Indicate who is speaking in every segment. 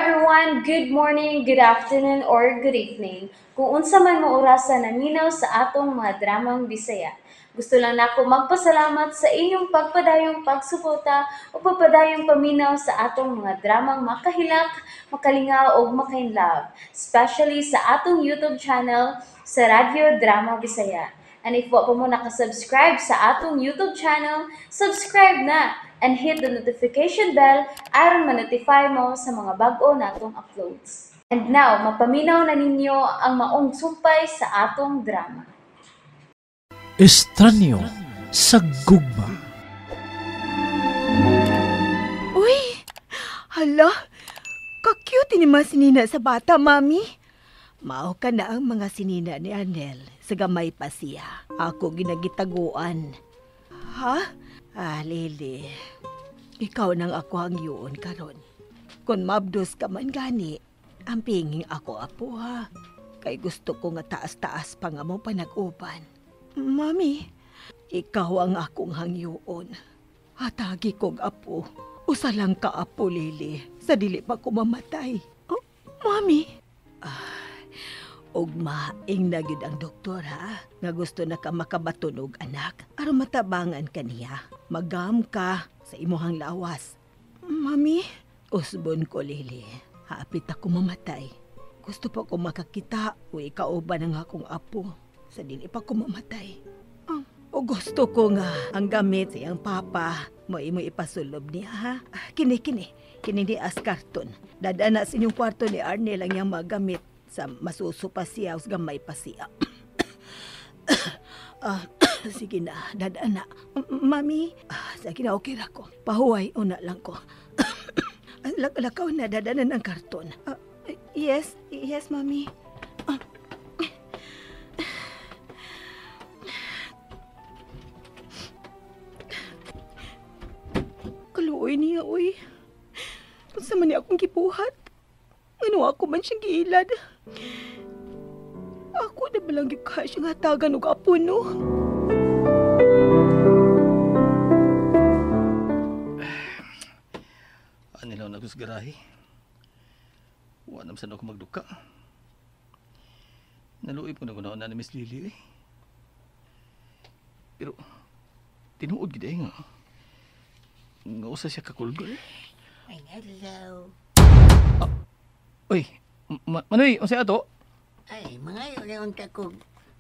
Speaker 1: everyone, good morning, good afternoon, or good evening. Kung unsa man mo orasan naminaw sa atong mga dramang Bisaya. Gusto lang nako magpasalamat sa inyong pagpadayong pagsuporta o pagpadayong paminaw sa atong mga dramang makahilak, makalingaw o makainlove, especially sa atong YouTube channel sa Radyo Drama Bisaya. And if wa pa mo nakasubscribe sa atong YouTube channel, subscribe na and hit the notification bell aron ma-notify mo sa mga bag-o natong uploads. And now, mapaminaw na ninyo ang maong sumpay sa atong drama.
Speaker 2: Estranyo sa gugma.
Speaker 3: Uy! Hala! Ka-cute ni mga sinina sa bata, Mami. Mao ka na ang mga sinina ni Arnel sa gamay pa siya. Ako ginagitaguan. Ha? Lili. Ikaw nang ako ang yun karon. Kung mabdos ka man gani, ang pinging ako apo ha. Kay gusto ko nga taas-taas pa nga mo panag-uban. Mami, ikaw ang akong hangyoon. Hatagi kong apo. Usa lang ka apo, Lili. Sa dili pa ko mamatay. Oh, Mami. Ugmaing na gid ang doktor ha. Nga gusto na ka makabatunog anak. Aron matabangan ka niya. Magam ka sa imuhang lawas. Mami. Usbon ko, Lili. Hapit ako mamatay. Gusto pa ko makakita o ikauban ang akong apo. Sa dili pa ko mamatay. O gusto ko nga ang gamit sa iyang papa mo imo ipasulob niya ha. Kini di as karton. Dadaan na sa inyong kwarto ni Arnel ang iyang mga gamit sa masuso pa siya o gamay pa siya. Sige na, dadaan na. Mami, sige na, okay ra ko. Pahuway, una lang ko. Lakaw na, dadaan na ng karton. Yes, Mami. Kaluoy niya, uy. Kung sa man niya akong kipuhat, ano ako man siyang giilad. Ako na balang gikaya siyang hatagan og apo, no?
Speaker 4: Anilaw na ko sa garahe. Huwag naman saan ako magduka. Naluip ko na kunaon na Miss Lily eh. Pero, tinuod gid nga. Nga usa siya kakulgol eh.
Speaker 5: Ay, hello.
Speaker 4: Uy, Manoy, unsay ato?
Speaker 5: Ay, mga yun ko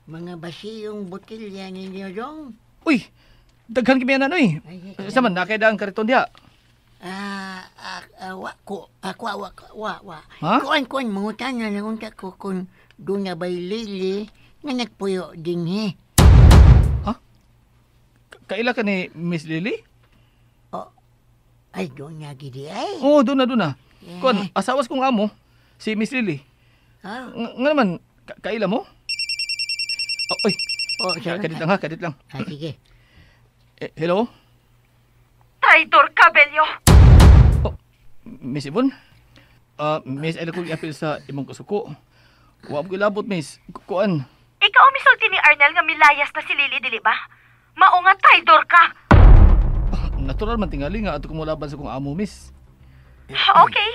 Speaker 5: mga basiyong botilya ninyo dong.
Speaker 4: Uy, daghan kami na Noy. Sa man, nakayda ang kariton diha.
Speaker 5: Wa.
Speaker 4: Ha?
Speaker 5: Kuan, mangutan na lang unta ko kung doon na ba'y Lili na nagpuyo din eh.
Speaker 4: Ha? Kaila ka ni Miss Lily?
Speaker 5: Ay, doon na gidi ay.
Speaker 4: Oo, doon na.
Speaker 5: Yeah.
Speaker 4: Kuan, asawas kong amo, si Miss Lily.
Speaker 5: Oh.
Speaker 4: Nga naman, kaila mo? Uy, kadit lang ha, kadit lang.
Speaker 5: Sige.
Speaker 4: Hello?
Speaker 3: Traitor ka, Belyo!
Speaker 4: Miss Ibon? Miss, ay ko i-appeal sa imong kasuko. Huwag ko ilabot, Miss. Kuan.
Speaker 3: Ikaw misulti ni Arnel nga milayas na si Lily, dili ba? Maunga traitor ka!
Speaker 4: Natural man tingali nga ato kumulaban sa kong amo, Miss.
Speaker 3: Okay.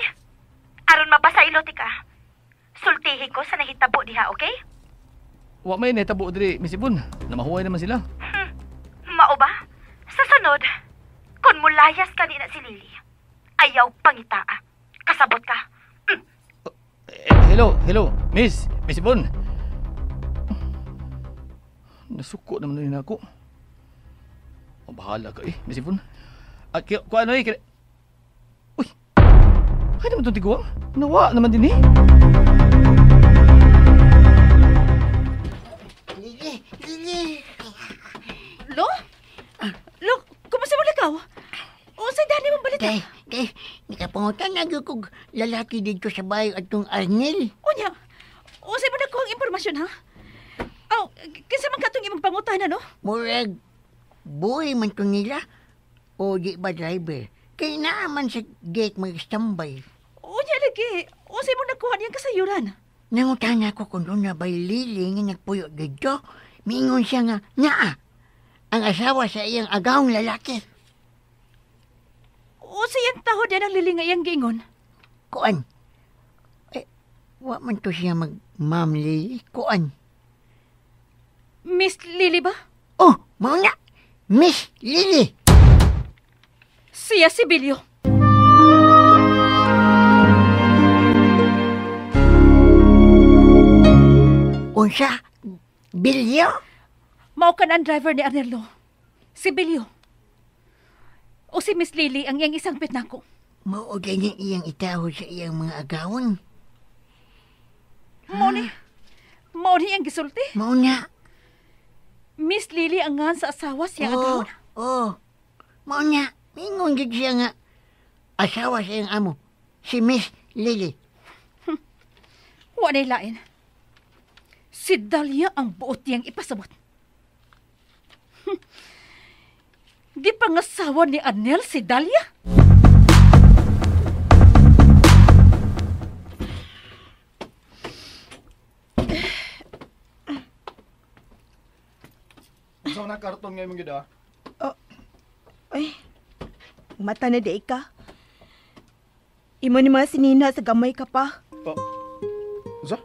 Speaker 3: Aron mapasaylo ti ka. Sultihin ko sa nahitabo diha, okay?
Speaker 4: Wa may netabo diri, Miss Ibon. Namahuway naman sila.
Speaker 3: Mao ba? Sa sunod, kung mulayas ka na si Lily, ayaw pangitaa. Kasabot ka.
Speaker 4: Hello, Miss Ibon. Nasuko naman rin ako. Bahala ka Miss Ibon. Kung ano Uy! Ay naman itong tiguang. Nawa naman din
Speaker 5: Lili.
Speaker 3: Lo, kumusta mo lakaw? O, sa dani mo balita?
Speaker 5: Kay, nakapangutan na kog lalaki dito sa bayo at tong Arnel.
Speaker 3: Unya, o sa mo na ko ang impormasyon, ha? Aw, kinsa man katong imong pangutanan, no?
Speaker 5: Murag, boy man to nila. O di ba driver? Kay naaman sa gate mag-standby.
Speaker 3: Unya lagi, o sa mo nakuha niyang kasayuran.
Speaker 5: Nangutan ako kung doon na ba'y Lili nga nagpuyo dito. Mingon siya nga, ang asawa sa iyang agawang lalaki.
Speaker 3: O sa iyang taho din ang lili nga iyang gingon.
Speaker 5: Kuan, Wa man to siya mag-Ma'am Lily. Kuan.
Speaker 3: Miss Lily ba?
Speaker 5: Oh, mao na. Miss Lily.
Speaker 3: Siya si Bilyo.
Speaker 5: Unsa? Bilyo?
Speaker 3: Mao ka na ang driver ni Arnello. Si Bilyo. O si Miss Lily ang iyang isang pitnako.
Speaker 5: Mao ganyan iyang itaho sa iyang mga agawon.
Speaker 3: Mao ni iyang gisulti.
Speaker 5: Mao na.
Speaker 3: Miss Lily ang ngan sa asawa siya
Speaker 5: Oh,
Speaker 3: agawon.
Speaker 5: oh. Mao na. Mingon gid siya nga. Asawa sa iyang amo. Si Miss Lily.
Speaker 3: Wa na'y lain. Si Dahlia ang buot niyang ipasabot. Di pangasawa ni Arnel si Dahlia?
Speaker 4: So na karton ngayon mong gida.
Speaker 3: Ay, mata na di ka. Imo ni mga sinina sa gamay ka pa.
Speaker 2: Sa?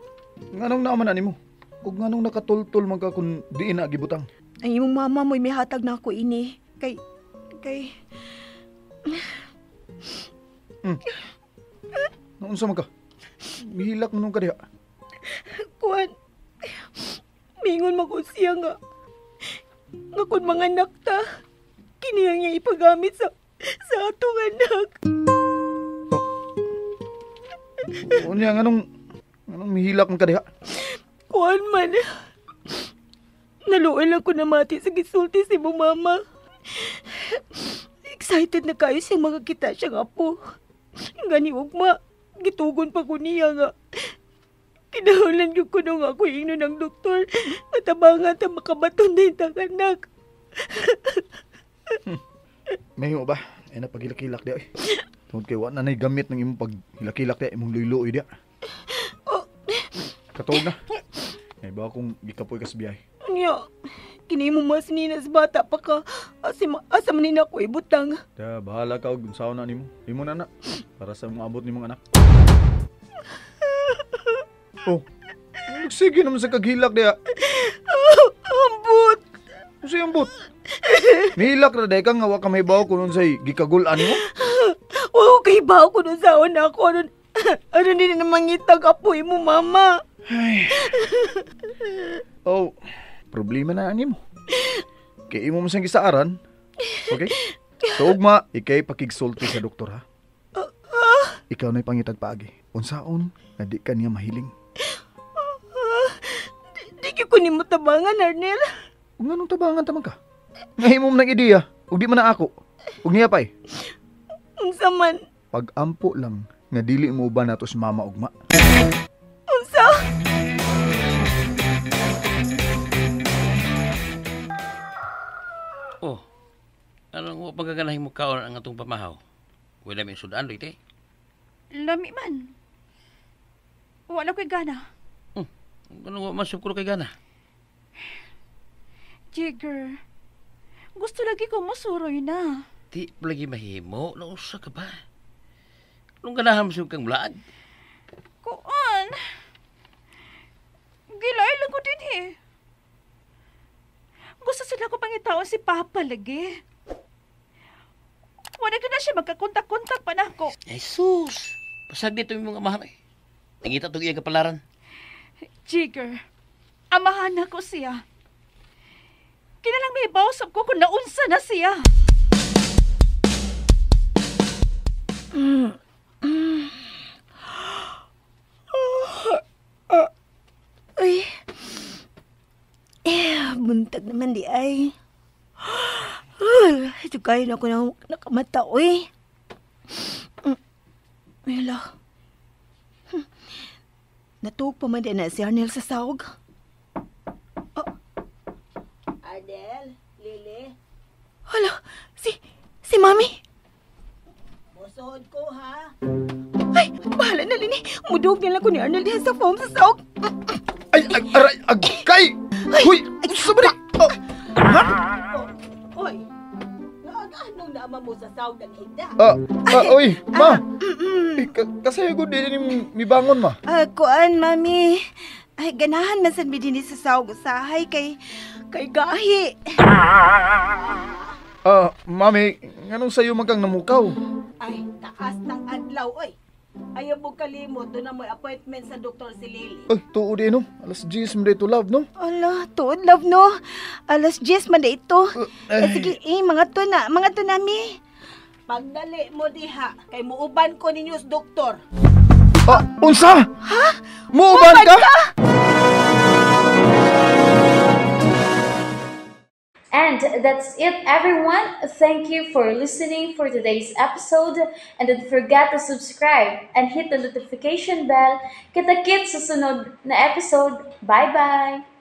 Speaker 2: Nganong naman ani mo? Ug nganong nakatultol man ka kun diin na gibutang?
Speaker 3: Ang imong mama mo'y may hatag na ako ini. Kay...
Speaker 2: Naunsa man ka? Mihilak mo nung ka diha.
Speaker 3: Kuan, mingon mo ko siya nga. Nga kung mga anak ta, kiniyang niya ipagamit sa atong anak.
Speaker 2: Unya nganong mihilak mo ka diha?
Speaker 3: Kuan man, naluoy lang ko na mati sa gisulti si mong mama. Excited na kayo siyang makakita siyang apo. Gani ugma, gitugon pa ko niya nga. Kinahulan ko nung ako ingno ng doktor. Matabangan ta makabaton na yung anak.
Speaker 2: Mahiyo ba? Ay na paghilak-hilak diha. Tungod kay wa na nay gamit ng imong paghilak-hilak diha imong luy-luoy diha. Katuog na. Ay ba akong gikapoy ka sa biyahe.
Speaker 3: Nya, kini mo mas nina sa bata pa ka. Asa man nina ko ibutang.
Speaker 2: Da bahala ka og unsaon na nimo. Imo na para sa mga abot nimong anak. Oh. Sige naman sa kaghilak diha.
Speaker 3: Ambot!
Speaker 2: Ano siya ambot? Mihilak na dahi ka nga wa ka may bawo kung unsay gikagulan mo.
Speaker 3: Oo, kay baw ko nun sa una ako. Ano din na mangitag apoy mo, mama?
Speaker 2: Ay. Oh, problema na ani mo. Kay imo man siyang gisaaran. Okay? So ugma, ikay pakigsulti sa doktor ha. Ikaw na'y pangitag paagi. Unsaon na di ka niya mahiling.
Speaker 3: Di ko ni mo tabangan, Arnel.
Speaker 2: Ug nganong tabangan taman ka? Ngahimo mo ng ideya, ug di man na ako. Ug niya pay.
Speaker 3: Unsa man?
Speaker 2: Pag-ampo lang nga dili mo ba nato si mama ugma.
Speaker 3: Unsa?
Speaker 6: Oh, anong pagkaganahin mo kaon ang atong pamahaw? Wala may sudan, Lite.
Speaker 3: Lami man. Wala ko'y gana.
Speaker 6: Anong masuk ko kay gana?
Speaker 3: Jigger, gusto lagi ko masuroy na.
Speaker 6: Di lagi mahimo, nausa ka ba? Anong ganahan masuk kang blaad?
Speaker 3: Kuan? Gilay lang ko din eh. Gusto sila ko pangitaon si Papa lagi. Wala ko na siya magkakontak-kontak pa na ako.
Speaker 6: Ay, sus! Pasag dito yung mga amahan eh. Nangita itong iyang kapalaran.
Speaker 3: Jigger, amahan na ko siya. Kinalang may bawsap ko kung naunsa na siya. Ay. Buntag naman di ay. Ito kayo na ako na nakamata, oy. Hala. Natuog pa man din na si Arnel sa sahog. Oh. Arnel, Lily. Hala, si Mami. Busod ko, ha? Ay, bahala na, Lini. Mudog nila ko ni Arnel diha sa foam sa sahog.
Speaker 2: Ay, aray, agkay! Huy! Sabari! Oh, ha?
Speaker 3: Oy, naagaan nung sama mo sa sawg ng hinda.
Speaker 2: Oy, ma. Kasi ko din ni mibangon, ma.
Speaker 3: Kuan, mami. Ay, ganahan man sad mi dinhi sa sawg usahay kay gahi.
Speaker 2: Mami, nganong sayo magkang namukaw?
Speaker 3: Ay, taas ng adlaw, oy. Ayaw mo kalimot, doon na mo appointment sa Dr. si Lily.
Speaker 2: Ay, tuod no? Alas 10 mo dito, love, no?
Speaker 3: Ala, tuod love no. Alas 10 man dito. Sige, mga to na mi. Pagdali mo diha, kay muuban ko ninyo sa doktor.
Speaker 2: Unsa? Ha? Muuban ka?
Speaker 1: And that's it, everyone. Thank you for listening for today's episode. And don't forget to subscribe and hit the notification bell. Kita-kits sa sunod na episode. Bye-bye!